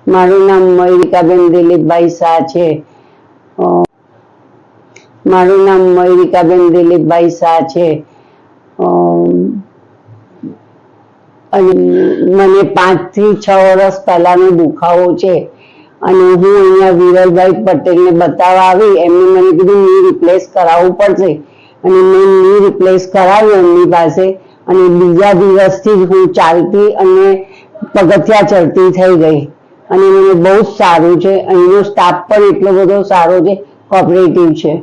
મારું નામ મયુરિકાબેન દિલીપભાઈ શાહ છે. મારું નામ મયુરિકાબેન દિલીપભાઈ શાહ છે. અને મને 5 થી 6 વર્ષ પહેલાનો દુખાવો છે અને હું અહીંયા વિરલભાઈ પટેલને બતાવવા આવી. એમને મને કીધું ની રિપ્લેસ કરાવવું પડશે અને મેં ની રિપ્લેસ કરાવ્યું એમની પાસે અને બીજા દિવસથી જ હું ચાલતી અને પગથિયા ચડતી થઈ ગઈ અને મને બહુ જ સારું છે. અહીંનો સ્ટાફ પણ એટલો બધો સારો છે, કોઓપરેટિવ છે.